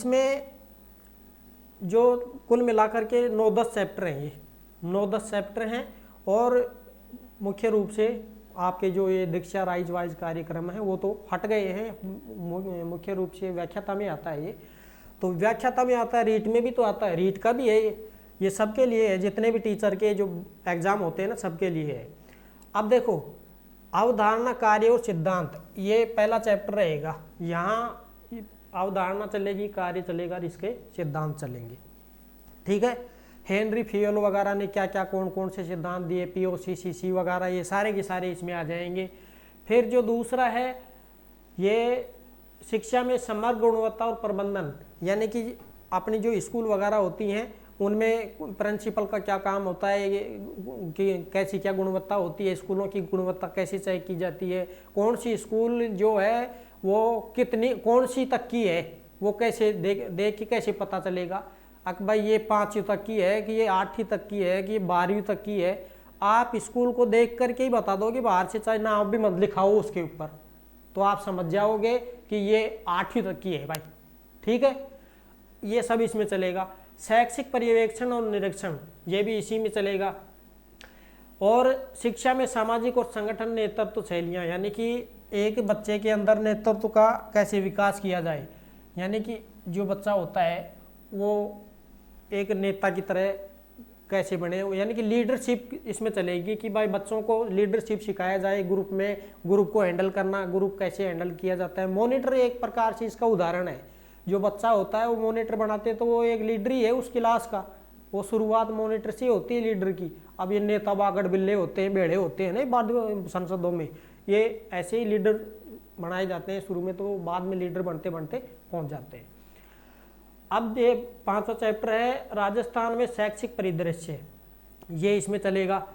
इसमें जो कुल मिलाकर के 9-10 चैप्टर हैं, ये 9-10 चैप्टर हैं और मुख्य रूप से आपके जो ये दीक्षा राइज वाइज कार्यक्रम है वो तो हट गए हैं, मुख्य रूप से व्याख्याता में आता है ये, तो व्याख्याता में आता है, रीट में भी तो आता है, रीट का भी है ये सबके लिए है, जितने भी टीचर के जो एग्ज़ाम होते हैं ना सबके लिए है। अब देखो अवधारणा, कार्य और सिद्धांत, ये पहला चैप्टर रहेगा। यहाँ अवधारणा चलेगी, कार्य चलेगा और इसके सिद्धांत चलेंगे, ठीक है। हेनरी फियोल वगैरह ने क्या क्या कौन कौन से सिद्धांत दिए, पीओसी, सीसी वगैरह, ये सारे के सारे इसमें आ जाएंगे। फिर जो दूसरा है ये शिक्षा में समग्र गुणवत्ता और प्रबंधन, यानी कि अपनी जो स्कूल वगैरह होती हैं उनमें प्रिंसिपल का क्या काम होता है, कि कैसी क्या गुणवत्ता होती है, स्कूलों की गुणवत्ता कैसे चेक की जाती है, कौन सी स्कूल जो है वो कितनी कौन सी तक की है, वो कैसे देख के कैसे पता चलेगा कि भाई ये 5वीं तक की है, कि ये 8वीं तक की है, कि ये 12वीं तक की है। आप स्कूल को देख करके ही बता दो कि बाहर से चाहे नाम भी मत लिखाओ उसके ऊपर, तो आप समझ जाओगे कि ये 8वीं तक की है भाई, ठीक है। ये सब इसमें चलेगा। शैक्षिक पर्यवेक्षण और निरीक्षण, ये भी इसी में चलेगा। और शिक्षा में सामाजिक और संगठन नेतृत्व शैलियाँ, यानी कि एक बच्चे के अंदर नेतृत्व का कैसे विकास किया जाए, यानी कि जो बच्चा होता है वो एक नेता की तरह कैसे बने, यानी कि लीडरशिप इसमें चलेगी कि भाई बच्चों को लीडरशिप सिखाया जाए, ग्रुप में ग्रुप को हैंडल करना, ग्रुप कैसे हैंडल किया जाता है। मॉनिटर एक प्रकार से इसका उदाहरण है, जो बच्चा होता है वो मॉनिटर बनाते हैं तो वो एक लीडर ही है उस क्लास का, वो शुरुआत मॉनिटर से होती है लीडर की। अब ये नेता बागड़ बिल्ले होते हैं, बेड़े होते हैं ना बाद संसदों में, ये ऐसे ही लीडर बनाए जाते हैं शुरू में, तो बाद में लीडर बनते बनते पहुंच जाते हैं। अब ये 5वां चैप्टर है राजस्थान में शैक्षिक परिदृश्य, ये इसमें चलेगा।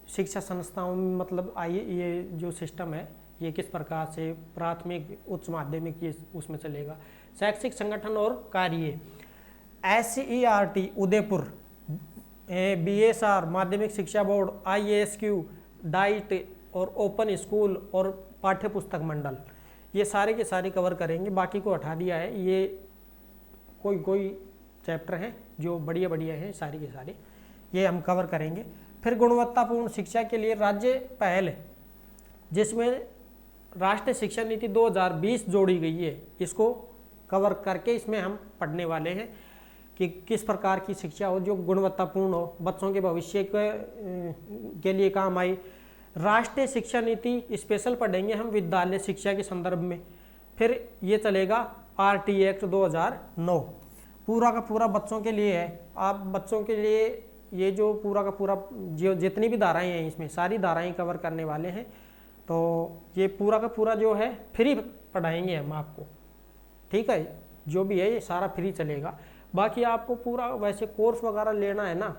शिक्षा संस्थाओं में मतलब आइए ये जो सिस्टम है ये किस प्रकार से प्राथमिक उच्च माध्यमिक ये उसमें चलेगा। शैक्षिक संगठन और कार्य, SCERT उदयपुर, BSR माध्यमिक शिक्षा बोर्ड, IASQ, डाइट और ओपन स्कूल और पाठ्य पुस्तक मंडल, ये सारे के सारे कवर करेंगे। बाकी को हटा दिया है, ये कोई चैप्टर हैं जो बढ़िया बढ़िया हैं, सारी के सारे ये हम कवर करेंगे। फिर गुणवत्तापूर्ण शिक्षा के लिए राज्य पहल, जिसमें राष्ट्रीय शिक्षा नीति 2020 जोड़ी गई है, इसको कवर करके इसमें हम पढ़ने वाले हैं कि किस प्रकार की शिक्षा हो जो गुणवत्तापूर्ण हो, बच्चों के भविष्य के लिए काम आए। राष्ट्रीय शिक्षा नीति स्पेशल पढ़ेंगे हम विद्यालय शिक्षा के संदर्भ में। फिर ये चलेगा RT एक्ट 2009, पूरा का पूरा बच्चों के लिए है। आप बच्चों के लिए ये जो पूरा का पूरा जो जितनी भी धाराएं हैं इसमें सारी धाराएं कवर करने वाले हैं, तो ये पूरा का पूरा जो है फ्री पढ़ाएंगे हम आपको, ठीक है। जो भी है ये सारा फ्री चलेगा। बाकी आपको पूरा वैसे कोर्स वगैरह लेना है ना